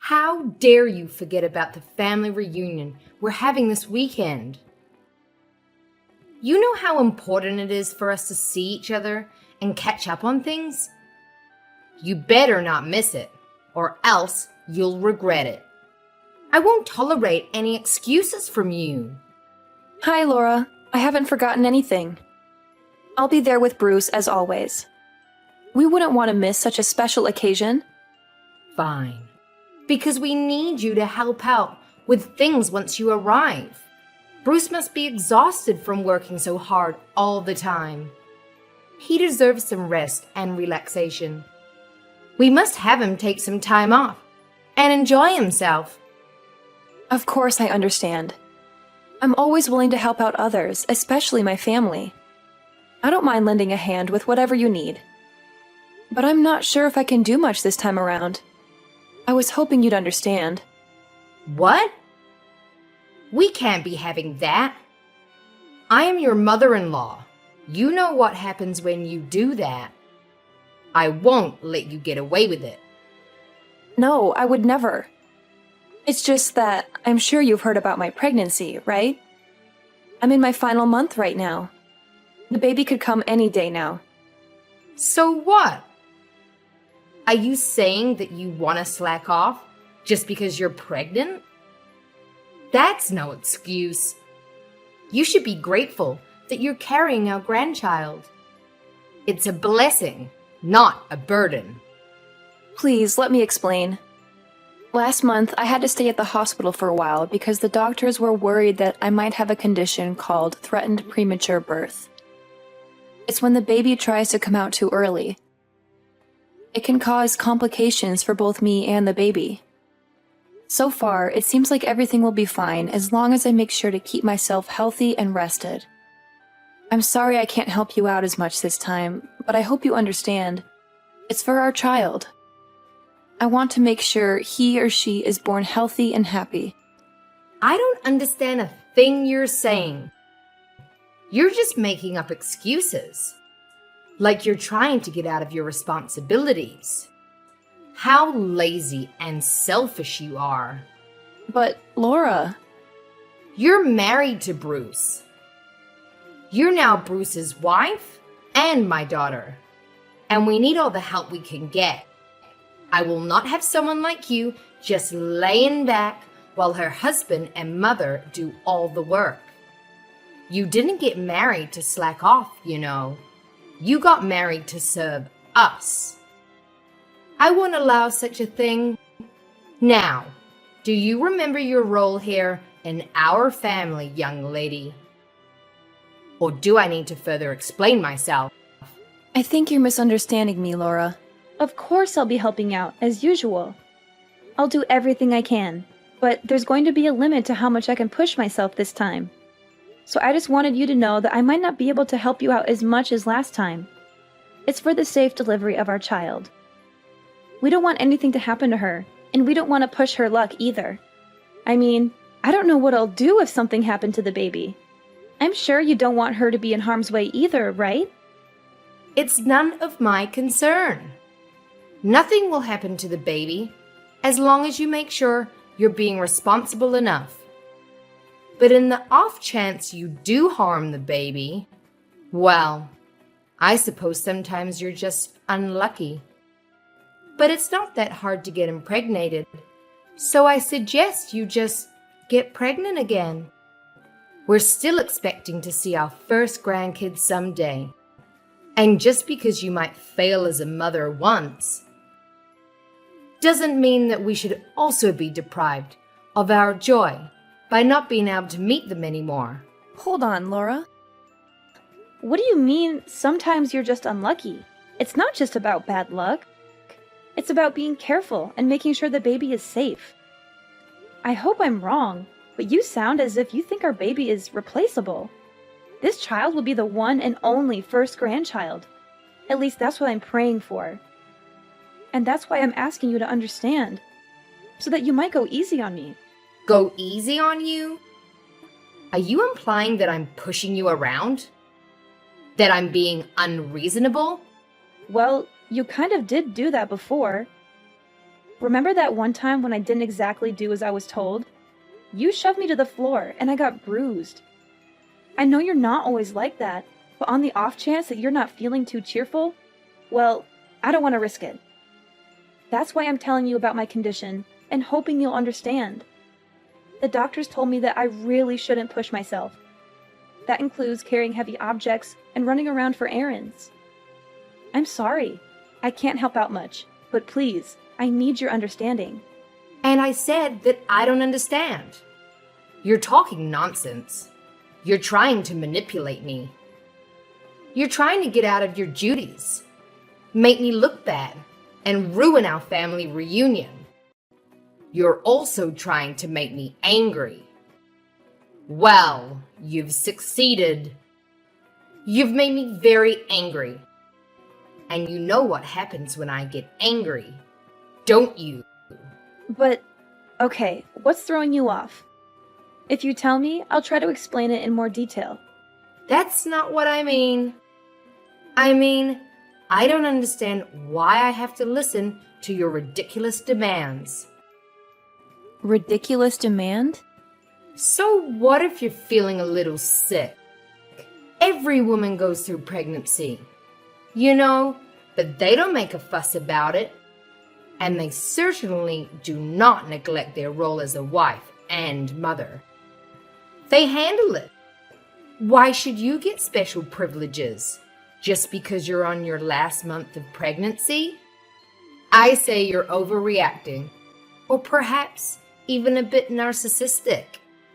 How dare you forget about the family reunion we're having this weekend? You know how important it is for us to see each other and catch up on things? You better not miss it, or else you'll regret it. I won't tolerate any excuses from you. Hi, Laura. I haven't forgotten anything. I'll be there with Bruce as always. We wouldn't want to miss such a special occasion. Fine. Because we need you to help out with things once you arrive. Bruce must be exhausted from working so hard all the time. He deserves some rest and relaxation. We must have him take some time off and enjoy himself. Of course, I understand. I'm always willing to help out others, especially my family. I don't mind lending a hand with whatever you need. But I'm not sure if I can do much this time around. I was hoping you'd understand. What? We can't be having that. I am your mother-in-law. You know what happens when you do that. I won't let you get away with it. No, I would never. It's just that I'm sure you've heard about my pregnancy, right? I'm in my final month right now. The baby could come any day now. So what? Are you saying that you want to slack off just because you're pregnant? That's no excuse. You should be grateful that you're carrying our grandchild. It's a blessing, not a burden. Please, let me explain. Last month, I had to stay at the hospital for a while because the doctors were worried that I might have a condition called threatened premature birth. It's when the baby tries to come out too early. It can cause complications for both me and the baby. So far, it seems like everything will be fine as long as I make sure to keep myself healthy and rested. I'm sorry I can't help you out as much this time, but I hope you understand. It's for our child. I want to make sure he or she is born healthy and happy. I don't understand a thing you're saying. You're just making up excuses. Like you're trying to get out of your responsibilities. How lazy and selfish you are. But, Laura... You're married to Bruce. You're now Bruce's wife and my daughter. And we need all the help we can get. I will not have someone like you just laying back while her husband and mother do all the work. You didn't get married to slack off, you know. You got married to serve us. I won't allow such a thing. Now, do you remember your role here in our family, young lady? Or do I need to further explain myself? I think you're misunderstanding me, Laura. Of course I'll be helping out, as usual. I'll do everything I can, but there's going to be a limit to how much I can push myself this time. So I just wanted you to know that I might not be able to help you out as much as last time. It's for the safe delivery of our child. We don't want anything to happen to her, and we don't want to push her luck either. I mean, I don't know what I'll do if something happened to the baby. I'm sure you don't want her to be in harm's way either, right? It's none of my concern. Nothing will happen to the baby as long as you make sure you're being responsible enough. But in the off chance you do harm the baby, well, I suppose sometimes you're just unlucky. But it's not that hard to get impregnated, so I suggest you just get pregnant again. We're still expecting to see our first grandkids someday. And just because you might fail as a mother once, doesn't mean that we should also be deprived of our joy by not being able to meet them anymore. Hold on, Laura. What do you mean, sometimes you're just unlucky? It's not just about bad luck. It's about being careful and making sure the baby is safe. I hope I'm wrong, but you sound as if you think our baby is replaceable. This child will be the one and only first grandchild. At least that's what I'm praying for. And that's why I'm asking you to understand, so that you might go easy on me. Go easy on you? Are you implying that I'm pushing you around? That I'm being unreasonable? Well, you kind of did do that before. Remember that one time when I didn't exactly do as I was told? You shoved me to the floor and I got bruised. I know you're not always like that, but on the off chance that you're not feeling too cheerful, well, I don't want to risk it. That's why I'm telling you about my condition and hoping you'll understand. The doctors told me that I really shouldn't push myself. That includes carrying heavy objects and running around for errands. I'm sorry. I can't help out much, but please, I need your understanding. And I said that I don't understand. You're talking nonsense. You're trying to manipulate me. You're trying to get out of your duties, make me look bad, and ruin our family reunion. You're also trying to make me angry. Well, you've succeeded. You've made me very angry. And you know what happens when I get angry, don't you? But, okay, what's throwing you off? If you tell me, I'll try to explain it in more detail. That's not what I mean. I mean, I don't understand why I have to listen to your ridiculous demands. Ridiculous demand? So what if you're feeling a little sick? Every woman goes through pregnancy, you know, but they don't make a fuss about it. And they certainly do not neglect their role as a wife and mother. They handle it. Why should you get special privileges just because you're on your last month of pregnancy? I say you're overreacting, or perhaps even a bit narcissistic,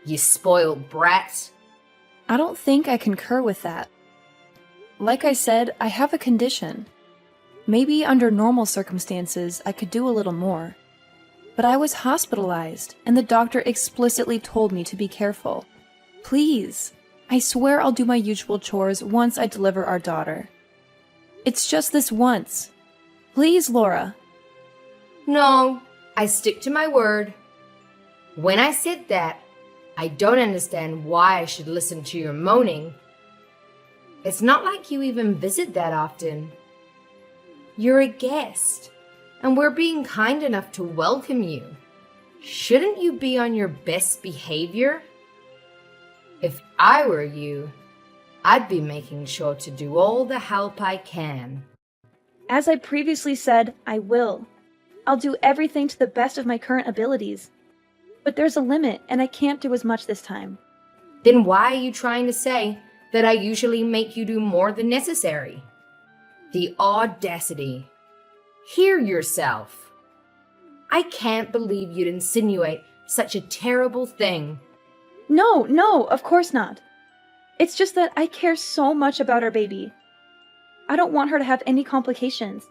you spoiled brat. I don't think I concur with that. Like I said, I have a condition. Maybe under normal circumstances, I could do a little more. But I was hospitalized, and the doctor explicitly told me to be careful. Please, I swear I'll do my usual chores once I deliver our daughter. It's just this once. Please, Laura. No, I stick to my word. When I said that, I don't understand why I should listen to your moaning. It's not like you even visit that often. You're a guest, and we're being kind enough to welcome you. Shouldn't you be on your best behavior? If I were you, I'd be making sure to do all the help I can. As I previously said, I will. I'll do everything to the best of my current abilities. But there's a limit, and I can't do as much this time. Then why are you trying to say that I usually make you do more than necessary? The audacity. Hear yourself. I can't believe you'd insinuate such a terrible thing. No, of course not. It's just that I care so much about our baby. I don't want her to have any complications.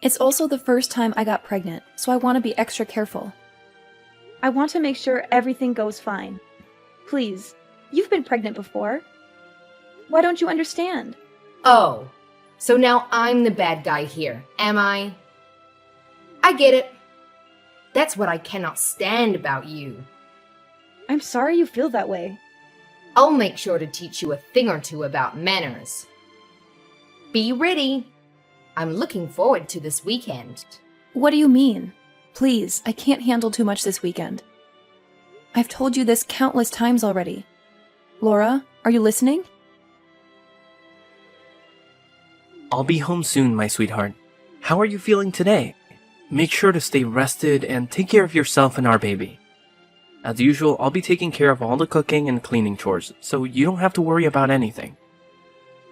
It's also the first time I got pregnant, so I want to be extra careful. I want to make sure everything goes fine. Please, you've been pregnant before. Why don't you understand? Oh, so now I'm the bad guy here, am I? I get it. That's what I cannot stand about you. I'm sorry you feel that way. I'll make sure to teach you a thing or two about manners. Be ready. I'm looking forward to this weekend. What do you mean? Please, I can't handle too much this weekend. I've told you this countless times already. Laura, are you listening? I'll be home soon, my sweetheart. How are you feeling today? Make sure to stay rested and take care of yourself and our baby. As usual, I'll be taking care of all the cooking and cleaning chores, so you don't have to worry about anything.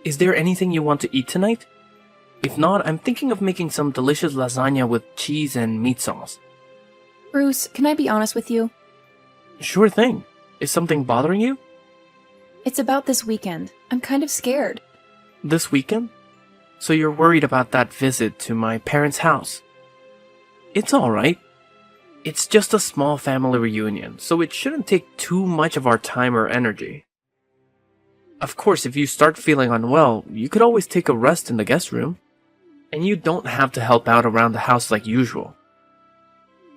Is there anything you want to eat tonight? If not, I'm thinking of making some delicious lasagna with cheese and meat sauce. Bruce, can I be honest with you? Sure thing. Is something bothering you? It's about this weekend. I'm kind of scared. This weekend? So you're worried about that visit to my parents' house? It's alright. It's just a small family reunion, so it shouldn't take too much of our time or energy. Of course, if you start feeling unwell, you could always take a rest in the guest room. And you don't have to help out around the house like usual.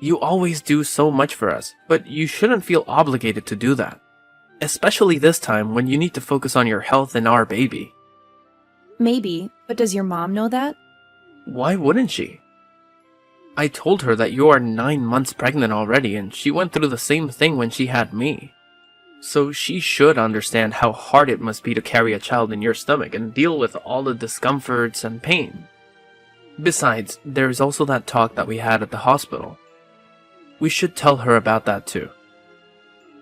You always do so much for us, but you shouldn't feel obligated to do that. Especially this time when you need to focus on your health and our baby. Maybe, but does your mom know that? Why wouldn't she? I told her that you are 9 months pregnant already, and she went through the same thing when she had me. So she should understand how hard it must be to carry a child in your stomach and deal with all the discomforts and pain. Besides, there is also that talk that we had at the hospital. We should tell her about that too.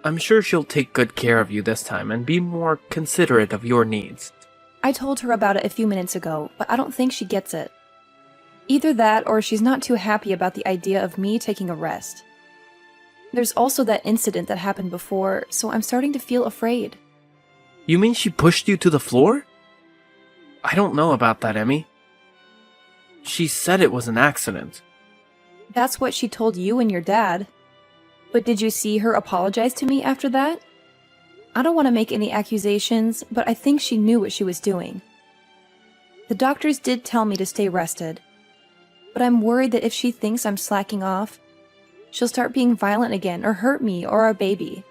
I'm sure she'll take good care of you this time and be more considerate of your needs. I told her about it a few minutes ago, but I don't think she gets it. Either that or she's not too happy about the idea of me taking a rest. There's also that incident that happened before, so I'm starting to feel afraid. You mean she pushed you to the floor? I don't know about that, Emmy. She said it was an accident. That's what she told you and your dad. But did you see her apologize to me after that? I don't want to make any accusations, but I think she knew what she was doing. The doctors did tell me to stay rested, but I'm worried that if she thinks I'm slacking off, she'll start being violent again or hurt me or our baby.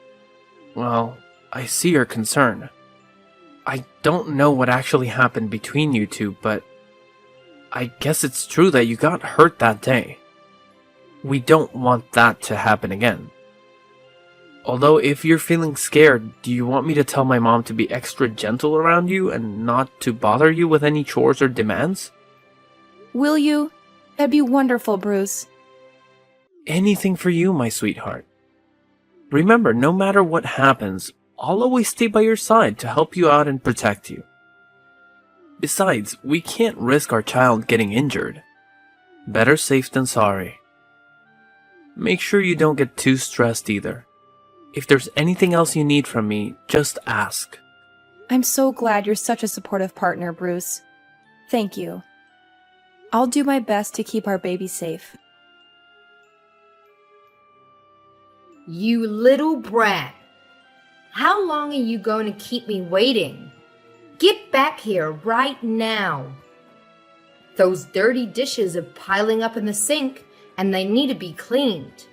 Well, I see your concern. I don't know what actually happened between you two, but I guess it's true that you got hurt that day. We don't want that to happen again. Although if you're feeling scared, do you want me to tell my mom to be extra gentle around you and not to bother you with any chores or demands? Will you? That'd be wonderful, Bruce. Anything for you, my sweetheart. Remember, no matter what happens, I'll always stay by your side to help you out and protect you. Besides, we can't risk our child getting injured. Better safe than sorry. Make sure you don't get too stressed either. If there's anything else you need from me, just ask. I'm so glad you're such a supportive partner, Bruce. Thank you. I'll do my best to keep our baby safe. You little brat. How long are you going to keep me waiting? Get back here right now. Those dirty dishes are piling up in the sink and they need to be cleaned.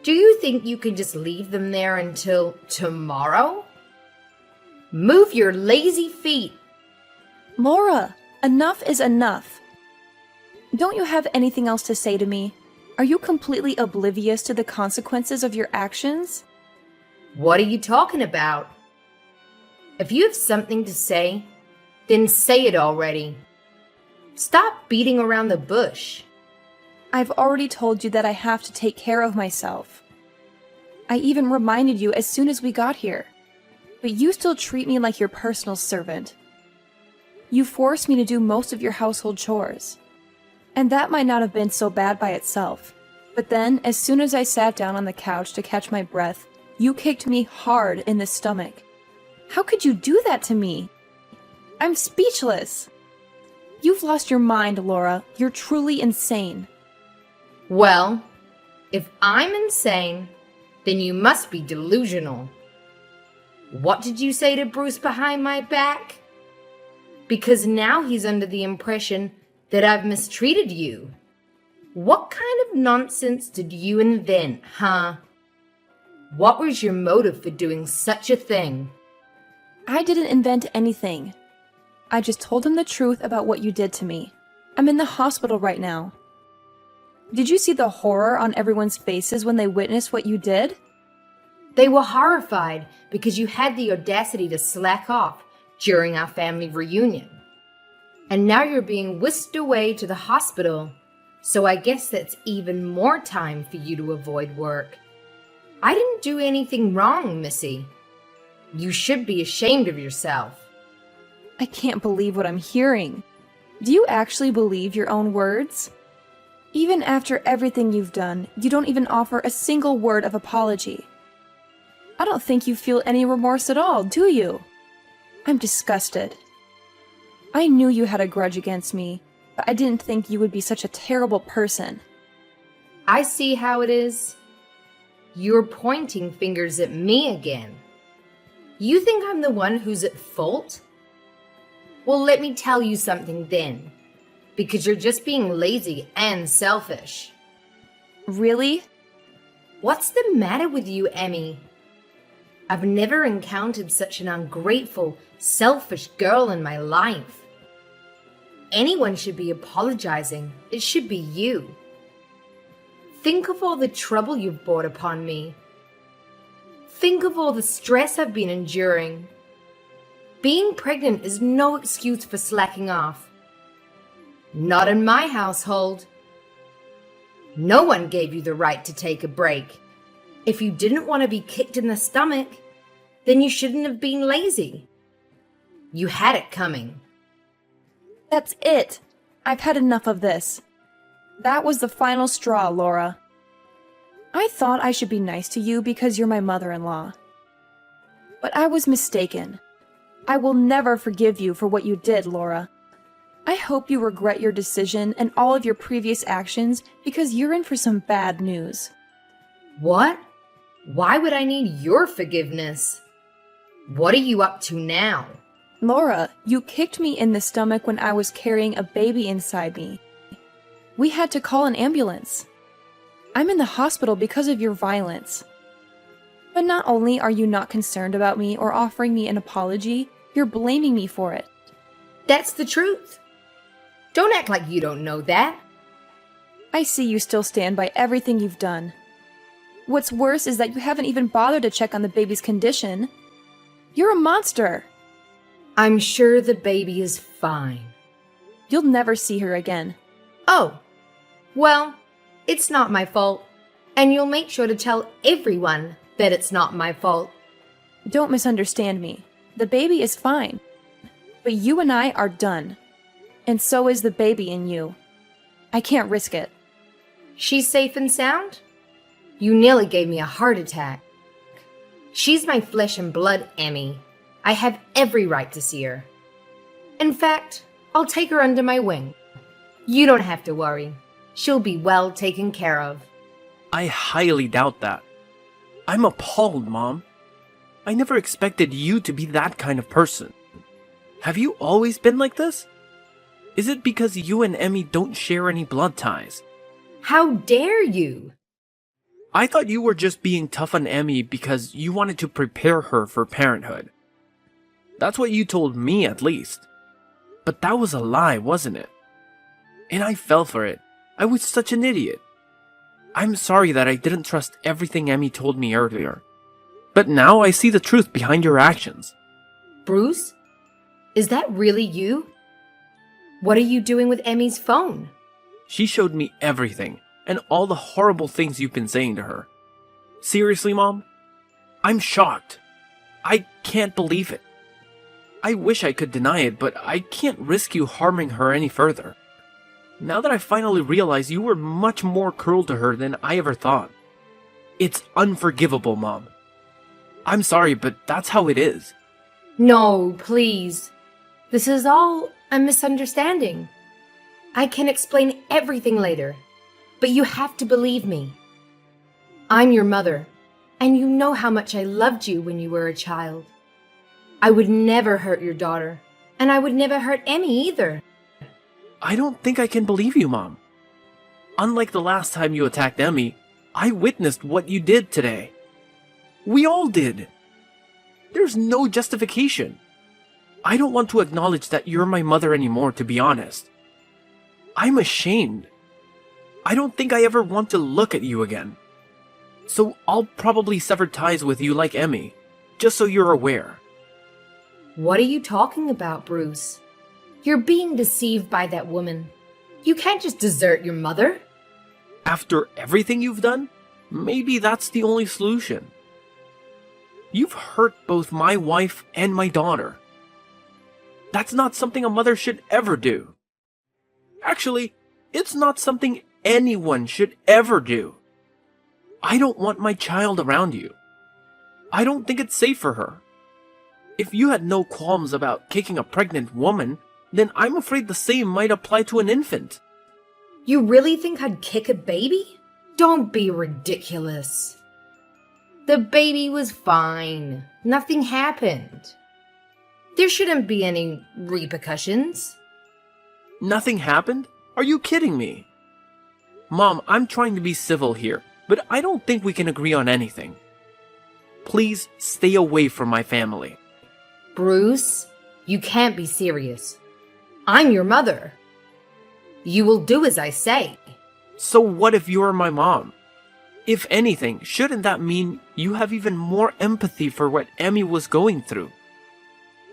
Do you think you can just leave them there until tomorrow? Move your lazy feet. Laura, enough is enough. Don't you have anything else to say to me? Are you completely oblivious to the consequences of your actions? What are you talking about? If you have something to say, then say it already. Stop beating around the bush. I've already told you that I have to take care of myself. I even reminded you as soon as we got here. But you still treat me like your personal servant. You force me to do most of your household chores. And that might not have been so bad by itself. But then, as soon as I sat down on the couch to catch my breath, you kicked me hard in the stomach. How could you do that to me? I'm speechless. You've lost your mind, Laura. You're truly insane. Well, if I'm insane, then you must be delusional. What did you say to Bruce behind my back? Because now he's under the impression that I've mistreated you. What kind of nonsense did you invent, huh? What was your motive for doing such a thing? I didn't invent anything. I just told him the truth about what you did to me. I'm in the hospital right now. Did you see the horror on everyone's faces when they witnessed what you did? They were horrified because you had the audacity to slack off during our family reunion. And now you're being whisked away to the hospital, so I guess that's even more time for you to avoid work. I didn't do anything wrong, Missy. You should be ashamed of yourself. I can't believe what I'm hearing. Do you actually believe your own words? Even after everything you've done, you don't even offer a single word of apology. I don't think you feel any remorse at all, do you? I'm disgusted. I knew you had a grudge against me, but I didn't think you would be such a terrible person. I see how it is. You're pointing fingers at me again. You think I'm the one who's at fault? Well, let me tell you something then, because you're just being lazy and selfish. Really? What's the matter with you, Emmy? I've never encountered such an ungrateful, selfish girl in my life. Anyone should be apologizing. It should be you. Think of all the trouble you've brought upon me. Think of all the stress I've been enduring. Being pregnant is no excuse for slacking off. Not in my household. No one gave you the right to take a break. If you didn't want to be kicked in the stomach, then you shouldn't have been lazy. You had it coming. That's it. I've had enough of this. That was the final straw, Laura. I thought I should be nice to you because you're my mother-in-law. But I was mistaken. I will never forgive you for what you did, Laura. I hope you regret your decision and all of your previous actions because you're in for some bad news. What? Why would I need your forgiveness? What are you up to now? Laura, you kicked me in the stomach when I was carrying a baby inside me. We had to call an ambulance. I'm in the hospital because of your violence. But not only are you not concerned about me or offering me an apology, you're blaming me for it. That's the truth. Don't act like you don't know that. I see you still stand by everything you've done. What's worse is that you haven't even bothered to check on the baby's condition. You're a monster. I'm sure the baby is fine. You'll never see her again. Oh, well, it's not my fault. And you'll make sure to tell everyone that it's not my fault. Don't misunderstand me. The baby is fine. But you and I are done. And so is the baby in you. I can't risk it. She's safe and sound? You nearly gave me a heart attack. She's my flesh and blood, Emmy. I have every right to see her. In fact, I'll take her under my wing. You don't have to worry. She'll be well taken care of. I highly doubt that. I'm appalled, Mom. I never expected you to be that kind of person. Have you always been like this? Is it because you and Emmy don't share any blood ties? How dare you? I thought you were just being tough on Emmy because you wanted to prepare her for parenthood. That's what you told me, at least. But that was a lie, wasn't it? And I fell for it. I was such an idiot. I'm sorry that I didn't trust everything Emmy told me earlier. But now I see the truth behind your actions. Bruce? Is that really you? What are you doing with Emmy's phone? She showed me everything, and all the horrible things you've been saying to her. Seriously, Mom? I'm shocked. I can't believe it. I wish I could deny it, but I can't risk you harming her any further. Now that I finally realize you were much more cruel to her than I ever thought. It's unforgivable, Mom. I'm sorry, but that's how it is. No, please. This is all a misunderstanding. I can explain everything later, but you have to believe me. I'm your mother, and you know how much I loved you when you were a child. I would never hurt your daughter, and I would never hurt Emmy either. I don't think I can believe you, Mom. Unlike the last time you attacked Emmy, I witnessed what you did today. We all did. There's no justification. I don't want to acknowledge that you're my mother anymore, to be honest. I'm ashamed. I don't think I ever want to look at you again. So I'll probably sever ties with you like Emmy, just so you're aware. What are you talking about, Bruce? You're being deceived by that woman. You can't just desert your mother. After everything you've done, maybe that's the only solution. You've hurt both my wife and my daughter. That's not something a mother should ever do. Actually, it's not something anyone should ever do. I don't want my child around you. I don't think it's safe for her. If you had no qualms about kicking a pregnant woman, then I'm afraid the same might apply to an infant. You really think I'd kick a baby? Don't be ridiculous. The baby was fine. Nothing happened. There shouldn't be any repercussions. Nothing happened? Are you kidding me? Mom, I'm trying to be civil here, but I don't think we can agree on anything. Please stay away from my family. Bruce, you can't be serious. I'm your mother. You will do as I say. So what if you're my mom? If anything, shouldn't that mean you have even more empathy for what Emmy was going through?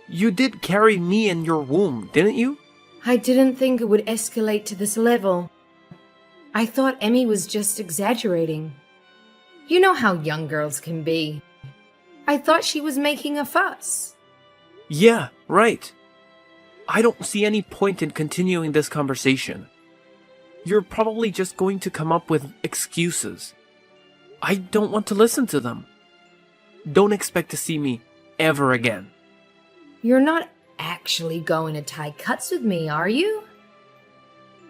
You did carry me in your womb, didn't you? I didn't think it would escalate to this level. I thought Emmy was just exaggerating. You know how young girls can be. I thought she was making a fuss. Yeah, right. I don't see any point in continuing this conversation. You're probably just going to come up with excuses. I don't want to listen to them. Don't expect to see me ever again. You're not actually going to tie cuts with me, are you?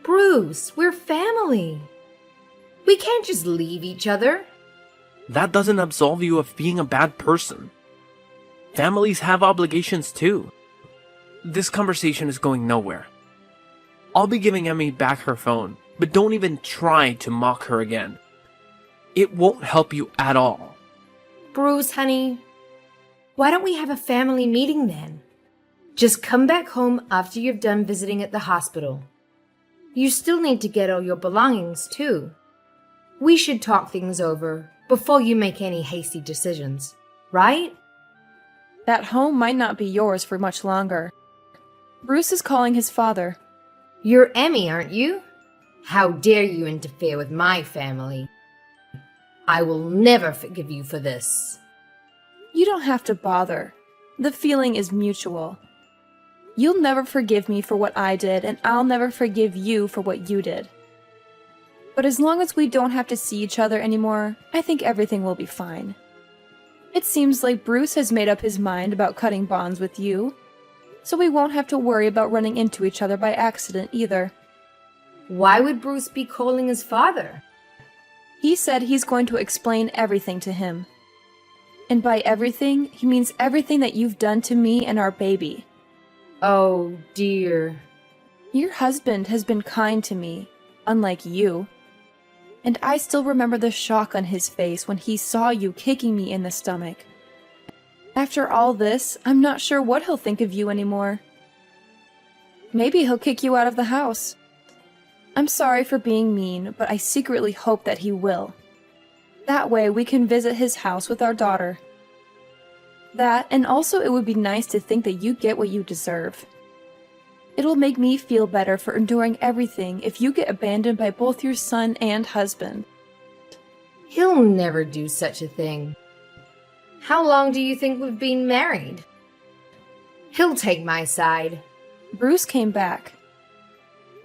Bruce, we're family. We can't just leave each other. That doesn't absolve you of being a bad person. Families have obligations too. This conversation is going nowhere. I'll be giving Emmy back her phone, but don't even try to mock her again. It won't help you at all. Bruce, honey, why don't we have a family meeting then? Just come back home after you've done visiting at the hospital. You still need to get all your belongings too. We should talk things over before you make any hasty decisions, right? That home might not be yours for much longer. Bruce is calling his father. You're Emmy, aren't you? How dare you interfere with my family? I will never forgive you for this. You don't have to bother. The feeling is mutual. You'll never forgive me for what I did, and I'll never forgive you for what you did. But as long as we don't have to see each other anymore, I think everything will be fine. It seems like Bruce has made up his mind about cutting bonds with you, so we won't have to worry about running into each other by accident either. Why would Bruce be calling his father? He said he's going to explain everything to him. And by everything, he means everything that you've done to me and our baby. Oh, dear. Your husband has been kind to me, unlike you. And I still remember the shock on his face when he saw you kicking me in the stomach. After all this, I'm not sure what he'll think of you anymore. Maybe he'll kick you out of the house. I'm sorry for being mean, but I secretly hope that he will. That way we can visit his house with our daughter. That, and also it would be nice to think that you get what you deserve. It'll make me feel better for enduring everything if you get abandoned by both your son and husband. He'll never do such a thing. How long do you think we've been married? He'll take my side. Bruce came back.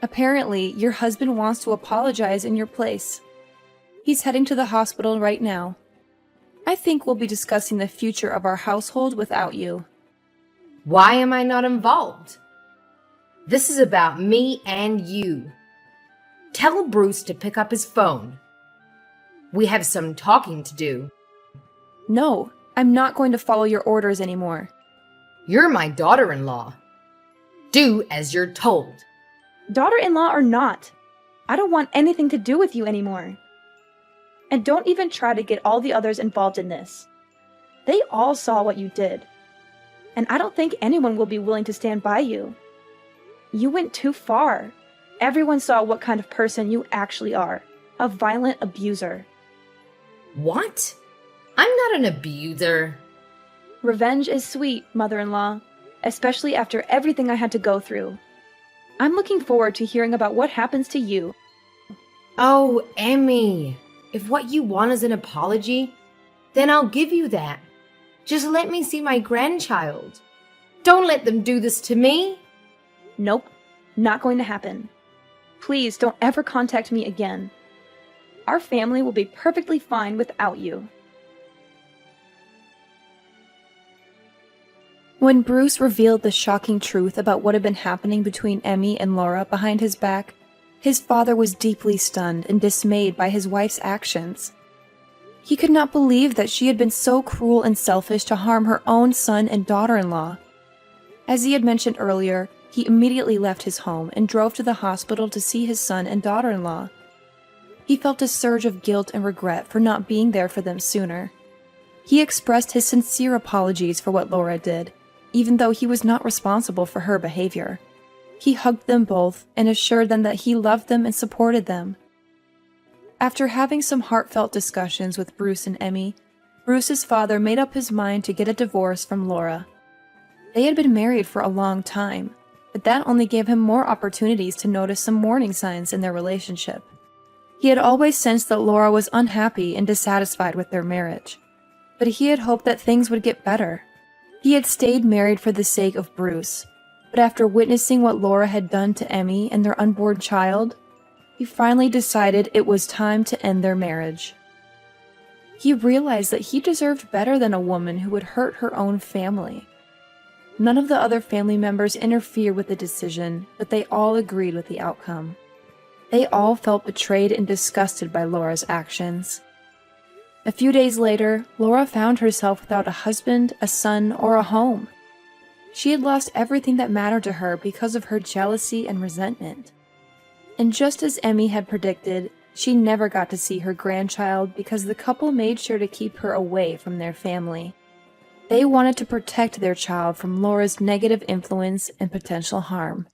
Apparently, your husband wants to apologize in your place. He's heading to the hospital right now. I think we'll be discussing the future of our household without you. Why am I not involved? This is about me and you. Tell Bruce to pick up his phone. We have some talking to do. No, I'm not going to follow your orders anymore. You're my daughter-in-law. Do as you're told. Daughter-in-law or not, I don't want anything to do with you anymore. And don't even try to get all the others involved in this. They all saw what you did. And I don't think anyone will be willing to stand by you. You went too far. Everyone saw what kind of person you actually are. A violent abuser. What? I'm not an abuser. Revenge is sweet, mother-in-law, especially after everything I had to go through. I'm looking forward to hearing about what happens to you. Oh, Emmy. If what you want is an apology, then I'll give you that. Just let me see my grandchild. Don't let them do this to me. Nope, not going to happen. Please don't ever contact me again. Our family will be perfectly fine without you. When Bruce revealed the shocking truth about what had been happening between Emmy and Laura behind his back, his father was deeply stunned and dismayed by his wife's actions. He could not believe that she had been so cruel and selfish to harm her own son and daughter-in-law. As he had mentioned earlier, he immediately left his home and drove to the hospital to see his son and daughter-in-law. He felt a surge of guilt and regret for not being there for them sooner. He expressed his sincere apologies for what Laura did, even though he was not responsible for her behavior. He hugged them both and assured them that he loved them and supported them. After having some heartfelt discussions with Bruce and Emmy, Bruce's father made up his mind to get a divorce from Laura. They had been married for a long time, but that only gave him more opportunities to notice some warning signs in their relationship. He had always sensed that Laura was unhappy and dissatisfied with their marriage, but he had hoped that things would get better. He had stayed married for the sake of Bruce, but after witnessing what Laura had done to Emmy and their unborn child, he finally decided it was time to end their marriage. He realized that he deserved better than a woman who would hurt her own family. None of the other family members interfered with the decision, but they all agreed with the outcome. They all felt betrayed and disgusted by Laura's actions. A few days later, Laura found herself without a husband, a son, or a home. She had lost everything that mattered to her because of her jealousy and resentment. And just as Emmy had predicted, she never got to see her grandchild because the couple made sure to keep her away from their family. They wanted to protect their child from Laura's negative influence and potential harm.